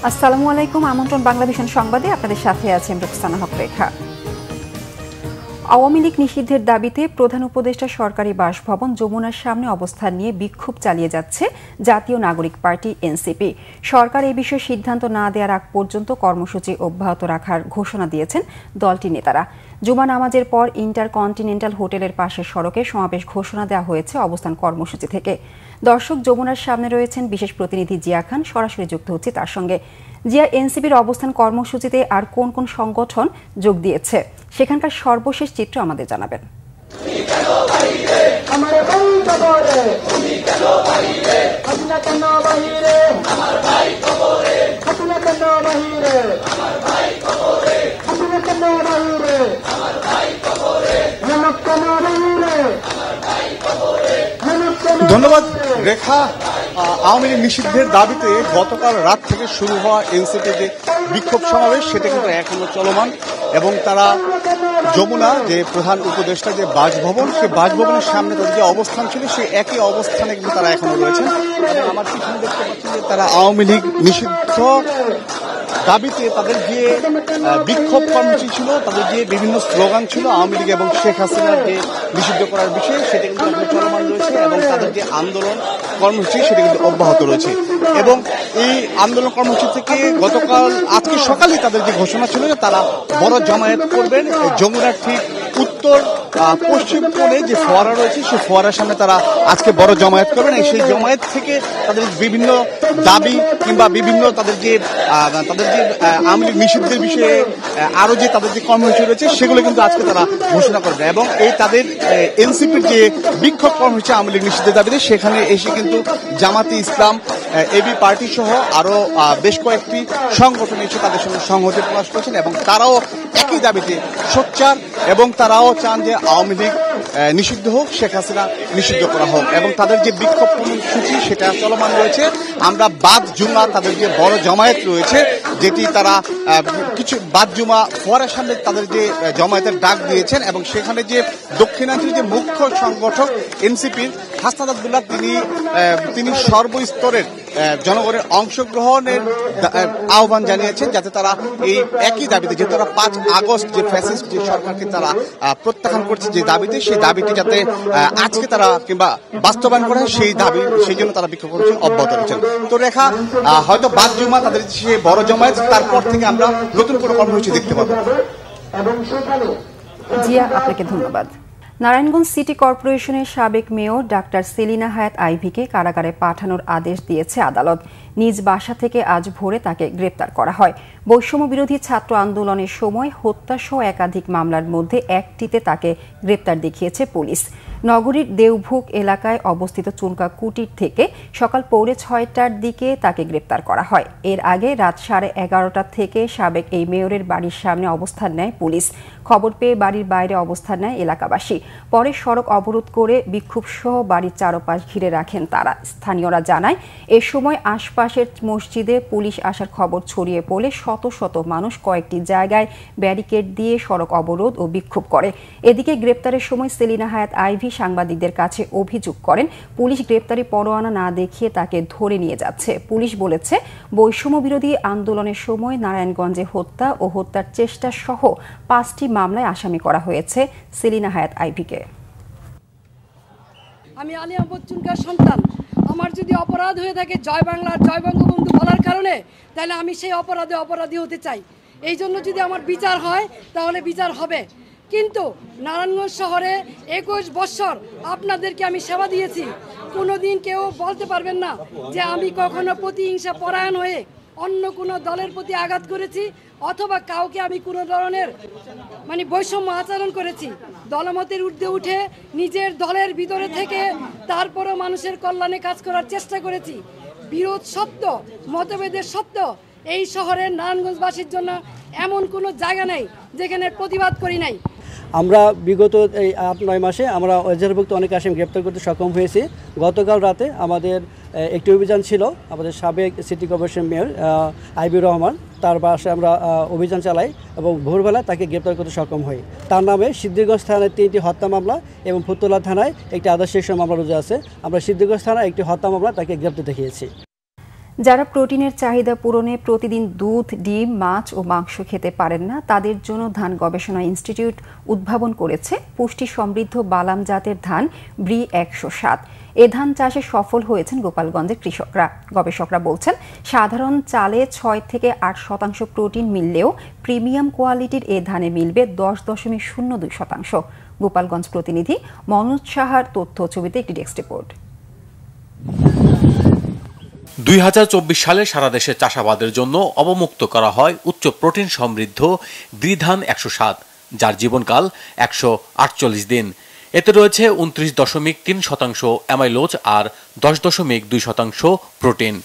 আসসালামু আলাইকুম। আমন্ত্রণ বাংলাভিশন সংবাদে আপনাদের সাথে আছেন রুকসানা হক রেখা। আওয়ামী লীগ নিষিদ্ধের দাবিতে প্রধান উপদেষ্টা সরকারি বাসভবন যমুনার সামনে অবস্থান নিয়ে বিক্ষোভ চালিয়ে যাচ্ছে জাতীয় নাগরিক পার্টি এনসিপি। সরকার এই বিষয়ে সিদ্ধান্ত না দেওয়ার আগ পর্যন্ত কর্মসূচি অব্যাহত রাখার ঘোষণা দিয়েছেন দলটির নেতারা। জুমা নামাজের পর ইন্টারকন্টিনেন্টাল হোটেলের পাশের সড়কে সমাবেশ ঘোষণা দেওয়া হয়েছে অবস্থান কর্মসূচি থেকে। দর্শক, যমুনার সামনে রয়েছেন বিশেষ প্রতিনিধি জিয়া খান, সরাসরি যুক্ত হচ্ছে তার সঙ্গে। জিয়া, এনসিপির অবস্থান কর্মসূচিতে আর কোন কোন সংগঠন যোগ দিয়েছে, সেখানকার সর্বশেষ চিত্র আমাদের জানাবেন। ধন্যবাদ রেখা। আওয়ামী লীগ নিষিদ্ধের দাবিতে গতকাল রাত থেকে শুরু হওয়া এনসিপি যে বিক্ষোভ সমাবেশ সেটা কিন্তু এখনো চলমান এবং তারা যমুনা যে প্রধান উপদেষ্টা যে বাসভবন, সেই বাসভবনের সামনে তাদের যে অবস্থান ছিল সেই একই অবস্থানে কিন্তু তারা এখনো রয়েছেন। এবং আমার পিছনে দেখতে পাচ্ছি যে তারা আওয়ামী লীগ নিষিদ্ধ দাবিতে তাদের যে বিক্ষোভ কর্মসূচি ছিল, তাদের যে বিভিন্ন স্লোগান ছিল আওয়ামী লীগ এবং শেখ হাসিনার যে নিষিদ্ধ করার বিষয়ে, সেটা কিন্তু এখন চলমান রয়েছে এবং তাদের যে আন্দোলন কর্মসূচি সেটা কিন্তু অব্যাহত রয়েছে। এবং এই আন্দোলন কর্মসূচি থেকে গতকাল আজকে সকালে তাদের যে ঘোষণা ছিল যে তারা বড় জমায়েত করবেন যমুনার ঠিক উত্তর পশ্চিম কোণে যে ফোয়ারা রয়েছে সেই ফোয়ারার সামনে তারা আজকে বড় জমায়েত করবেন। সেই জমায়েত থেকে তাদের বিভিন্ন দাবি কিংবা বিভিন্ন তাদের যে আওয়ামী লীগ নিষিদ্ধের বিষয়ে আরো যে তাদের যে কর্মসূচি রয়েছে সেগুলো কিন্তু আজকে তারা ঘোষণা করবে। এবং এই তাদের এনসিপির যে বিক্ষোভ কর্মসূচি আওয়ামী লীগ নিষিদ্ধের দাবিতে, সেখানে এসে কিন্তু জামাতে ইসলাম, এবি পার্টি সহ আরো বেশ কয়েকটি সংগঠন এসে তাদের সঙ্গে সংহতি প্রকাশ করেছেন এবং তারাও একই দাবিতে সোচ্চার এবং তারাও চান যে আওয়ামী লীগ নিষিদ্ধ হোক, শেখ হাসিনা নিষিদ্ধ করা হোক। এবং তাদের যে বিক্ষোভ কর্মসূচি সেটা চলমান রয়েছে। আমরা বাদ জুমা তাদের যে বড় জমায়েত রয়েছে, যেটি তারা কিছু বাদ জুমা ফোয়ারার সামনে তাদের যে জমায়েতের ডাক দিয়েছেন এবং সেখানে যে দক্ষিণাঞ্চলের যে মুখ্য সংগঠক এনসিপির হাসনাত আব্দুল্লাহ তিনি সর্বস্তরের জনগণের অংশগ্রহণের আহ্বান জানিয়েছেন, যাতে তারা এই একই দাবিতে, যে তারা 5 আগস্ট যে ফ্যাসিস্ট যে সরকারকে তারা প্রত্যাখ্যান করছে যে দাবিতে, সেই দাবিটি যাতে আজকে তারা কিংবা বাস্তবায়ন করা হয় সেই জন্য তারা বিক্ষোভ করেছেন, অব্যাহত রয়েছেন। তো রেখা, হয়তো বাদ জুমা তাদের সে বড় জমায়েত, তারপর থেকে আমরা নতুন কোনো কর্মসূচি দেখতে পাবো। জিয়া, আপনাকে ধন্যবাদ। নারায়ণগঞ্জ সিটি কর্পোরেশনের সাবেক মেয়র ডাক্তার সেলিনা হায়াত আইভীকে কারাগারে পাঠানোর আদেশ দিয়েছে আদালত। নিজ বাসা থেকে আজ ভোরে তাকে গ্রেপ্তার করা হয়। বৈষম্য বিরোধী ছাত্র আন্দোলনের সময় হত্যাসহ একাধিক মামলার মধ্যে একটিতে তাকে গ্রেপ্তার দেখিয়েছে পুলিশ। নগরীর দেওভুক এলাকায় অবস্থিত চুনকা কুটির থেকে সকাল 6:45টার দিকে তাকে গ্রেপ্তার করা হয়। এর আগে রাত 11:30 থেকে সাবেক এই মেয়রের বাড়ির সামনে অবস্থান নেয় পুলিশ। খবর পেয়ে বাড়ির বাইরে অবস্থান নেয় এলাকাবাসী। পরে সড়ক অবরোধ করে বিক্ষোভ সহ বাড়ির চারপাশ ঘিরে রাখেন তারা। স্থানীয়রা জানায়, এ সময় আশপাশের মসজিদে পুলিশ আসার খবর ছড়িয়ে পড়লে শত শত মানুষ কয়েকটি জায়গায় ব্যারিকেড দিয়ে সড়ক অবরোধ ও বিক্ষোভ করে। এদিকে গ্রেপ্তারের সময় সেলিনা হায়াত আইভী সাংবাদিকদের কাছে অভিযোগ করেন, পুলিশ গ্রেপ্তারি পরোয়ানা না দেখিয়ে তাকে ধরে নিয়ে যাচ্ছে। পুলিশ বলেছে, বৈষম্য বিরোধী আন্দোলনের সময় নারায়ণগঞ্জে হত্যা ও হত্যার চেষ্টা সহ 5টি মামলায় আসামি করা হয়েছে সেলিনা হায়াত আইভীকে। আমি আলী আহমদ চুনকার সন্তান। আমার যদি অপরাধ হয়ে থাকে জয় বাংলার জয় বঙ্গবন্ধু বলার কারণে, তাহলে আমি সেই অপরাধী হতে চাই। এই জন্য যদি আমার বিচার হয় তাহলে বিচার হবে। কিন্তু নারায়ণগঞ্জ শহরে 21 বছর আপনাদেরকে আমি সেবা দিয়েছি। কোনোদিন কেউ বলতে পারবেন না যে আমি কখনো প্রতিহিংসা পরায়ণ হয়ে অন্য কোনো দলের প্রতি আঘাত করেছি অথবা কাউকে আমি কোনো ধরনের বৈষম্য আচরণ করেছি। দলমতের ঊর্ধ্বে উঠে নিজের দলের ভিতরে থেকে তারপরও মানুষের কল্যাণে কাজ করার চেষ্টা করেছি। বিরোধ সত্য, মতভেদের সত্য। এই শহরের নারায়ণগঞ্জবাসীর জন্য এমন কোনো জায়গা নেই যেখানে প্রতিবাদ করি নাই। আমরা বিগত এই 8-9 মাসে আমরা এজাহারভুক্ত অনেক আসামি গ্রেপ্তার করতে সক্ষম হয়েছি। গতকাল রাতে আমাদের একটি অভিযান ছিল, আমাদের সাবেক সিটি কর্পোরেশন মেয়র আইবির রহমান, তার বাসায় আমরা অভিযান চালাই এবং ভোরবেলা তাকে গ্রেপ্তার করতে সক্ষম হই। তার নামে সিদ্ধিরগঞ্জ থানায় 3টি হত্যা মামলা এবং ফুতুল্লা থানায় একটি আদর্শ মামলা রুজু আছে। আমরা সিদ্ধিরগঞ্জ থানায় একটি হত্যা মামলা তাকে গ্রেপ্তার দেখিয়েছি। যারা প্রোটিনের চাহিদা পূরণে প্রতিদিন দুধ, ডিম, মাছ ও মাংস খেতে পারেন না, তাদের জন্য ধান গবেষণা ইনস্টিটিউট উদ্ভাবন করেছে পুষ্টি সমৃদ্ধ বালাম জাতের ধান ব্রি 107। এ ধান চাষে সফল হয়েছেন গোপালগঞ্জের কৃষকরা। গবেষকরা বলছেন, সাধারণ চালে 6 থেকে 8% প্রোটিন মিললেও প্রিমিয়াম কোয়ালিটির এ ধানে মিলবে 10.02%। গোপালগঞ্জ প্রতিনিধি মনোজ সাহার তথ্য ছবিতে একটি ডেস্ক রিপোর্ট। 2024 সালে সারা দেশে চাষাবাদের জন্য অবমুক্ত করা হয় উচ্চ প্রোটিন সমৃদ্ধ ব্রি ধান 107, যার জীবনকাল 148 দিন। এতে রয়েছে 29.3% অ্যামাইলোজ আর 10.2% প্রোটিন।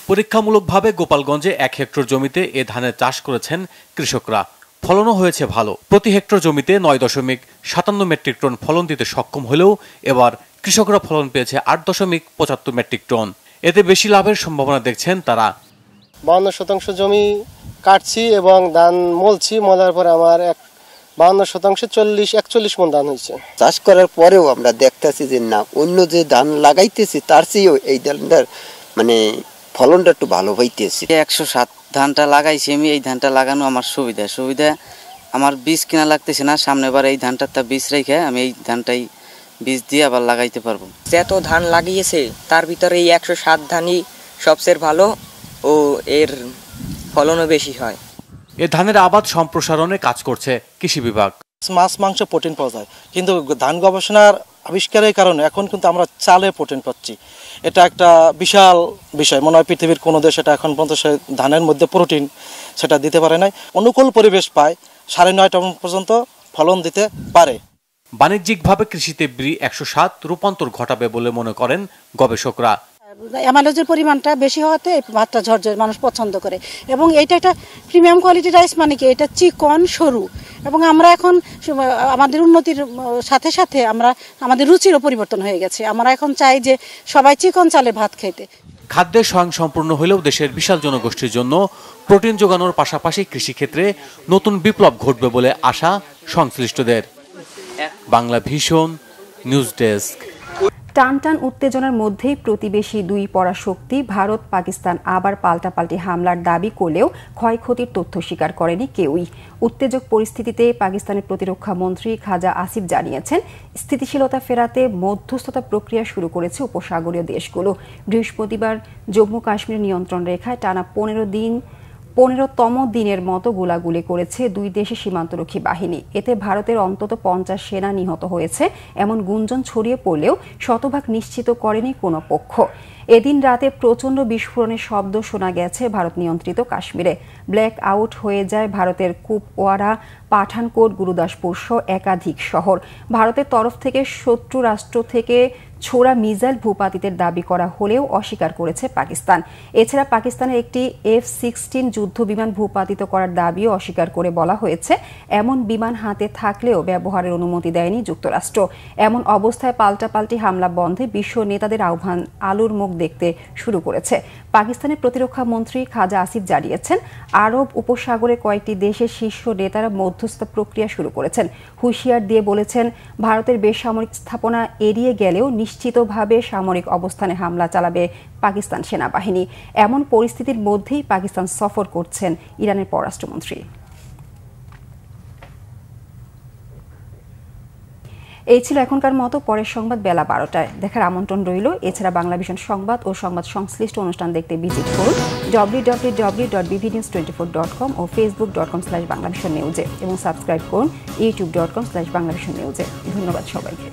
পরীক্ষামূলকভাবে গোপালগঞ্জে 1 হেক্টর জমিতে এ ধানের চাষ করেছেন কৃষকরা। ফলনও হয়েছে ভালো। প্রতি হেক্টর জমিতে 9.57 মেট্রিক টন ফলন দিতে সক্ষম হলেও এবার কৃষকরা ফলন পেয়েছে 8.75 মেট্রিক টন। এতে বেশি লাভের সম্ভাবনা দেখছেন তারা। 52% জমি কাটছি এবং ধান মলছি, মলার পর আমার 52% 41 মণ ধান হয়েছে। চাষ করার পরেও আমরা দেখতেছি যে না, অন্য যে ধান লাগাইতেছি তার চেয়েও এই ধানটার মানে ফলনটা একটু ভালো হইতেছে। 107 ধানটা লাগাইছি আমি। এই ধানটা লাগানো আমার সুবিধা আমার বীজ কিনা লাগতেছে না। সামনেবার এই ধানটা বীজ রেখে আমি এই ধানটাই বীজ দিয়ে আবার লাগাইতে পারবো। যত ধান লাগিয়েছে তার ভিতরে এই 107 ধানই সবচেয়ে ভালো ও এর ফলনও বেশি হয়। এ ধানের আবাদ সম্প্রসারণে কাজ করছে কৃষি বিভাগ। মাছ, মাংস প্রোটিন পাওয়া যায়, কিন্তু ধান গবেষণার আবিষ্কারের কারণে এখন কিন্তু আমরা চালে প্রোটিন পাচ্ছি। এটা একটা বিশাল বিষয়। মনে হয় পৃথিবীর কোনো দেশ এটা এখন পর্যন্ত ধানের মধ্যে প্রোটিন সেটা দিতে পারে নাই। অনুকূল পরিবেশ পায় 9.5 টন পর্যন্ত ফলন দিতে পারে। বাণিজ্যিকভাবে কৃষিতে ব্রি 107 রূপান্তর ঘটাবে বলে মনে করেন গবেষকরা। অ্যামাইলোজের পরিমাণটা বেশি হওয়াতে ভাতটা ঝরঝরে মানুষ পছন্দ করে এবং এইটা একটা প্রিমিয়াম কোয়ালিটি রাইস, মানে কি এটা চিকন সরু। এবং আমরা এখন আমাদের উন্নতির সাথে সাথে আমাদের রুচিরও পরিবর্তন হয়ে গেছে। আমরা এখন চাই যে সবাই চিকন চালে ভাত খেতে। খাদ্যে স্বয়ংসম্পূর্ণ হলেও দেশের বিশাল জনগোষ্ঠীর জন্য প্রোটিন যোগানোর পাশাপাশি কৃষিক্ষেত্রে নতুন বিপ্লব ঘটবে বলে আশা সংশ্লিষ্টদের। Bangla vision news desk. টানটান উত্তেজনার মধ্যেই প্রতিবেশী দুই পরাশক্তি ভারত পাকিস্তান আবার পাল্টাপাল্টি হামলার দাবি করলেও ক্ষয়ক্ষতির তথ্য স্বীকার করেনি কেউই। উত্তেজক পরিস্থিতিতে পাকিস্তানের প্রতিরক্ষা মন্ত্রী খাজা আসিফ জানিয়েছেন, স্থিতিশীলতা ফেরাতে মধ্যস্থতা প্রক্রিয়া শুরু করেছে উপসাগরীয় দেশগুলো। বৃহস্পতিবার জম্মু কাশ্মীর নিয়ন্ত্রণ রেখায় টানা 15তম দিনের মতো গোলাগুলি করেছে দুই দেশের সীমান্তরক্ষী বাহিনী। এতে ভারতের অন্তত 50 সেনা নিহত হয়েছে এমন গুঞ্জন ছড়িয়ে পড়লেও শতভাগ নিশ্চিত করেনি কোনো পক্ষ। এদিন রাতে প্রচণ্ড বিস্ফোরণের শব্দ শোনা গেছে ভারত নিয়ন্ত্রিত কাশ্মীরে। ব্ল্যাক আউট হয়ে যায় ভারতের কুপওয়ারা, পাঠানকোট, গুরুদাসপুর সহ একাধিক শহর। ভারতের তরফ থেকে শত্রু রাষ্ট্র থেকে ছোড়া মিসাইল ভূপাতিতের দাবি করা হলেও অস্বীকার করেছে পাকিস্তান। এছাড়া পাকিস্তানের একটি F-16 যুদ্ধ বিমান ভূপাতিত করার দাবিও অস্বীকার করে বলা হয়েছে, এমন বিমান হাতে থাকলেও ব্যবহারের অনুমতি দেয়নি যুক্তরাষ্ট্র। এমন অবস্থায় পাল্টাপাল্টি হামলা বন্ধে বিশ্ব নেতাদের আহ্বান আলুর মুখ দেখতে শুরু করেছে। পাকিস্তানের প্রতিরক্ষা মন্ত্রী খাজা আসিফ জানিয়েছেন, আরব উপসাগরে কয়েকটি দেশের শীর্ষ নেতারা মধ্যস্থতা প্রক্রিয়া শুরু করেছেন। হুঁশিয়ার দিয়ে বলেছেন, ভারতের বেসামরিক স্থাপনা এড়িয়ে গেলেও নিশ্চিতভাবে সামরিক অবস্থানে হামলা চালাবে পাকিস্তান সেনাবাহিনী। এমন পরিস্থিতির মধ্যেই পাকিস্তান সফর করছেন ইরানের পররাষ্ট্রমন্ত্রী। এই ছিল এখনকার মতো। পরের সংবাদ বেলা 12টায় দেখার আমন্ত্রণ রইল। এছাড়া বাংলা ভিশন সংবাদ ও সংবাদ সংশ্লিষ্ট অনুষ্ঠান দেখতে ভিজিট করুন www.bvnews24.com ও facebook.com/banglavisionnews এবং সাবস্ক্রাইব করুন youtube.com/banglavisionnews। ধন্যবাদ সবাইকে।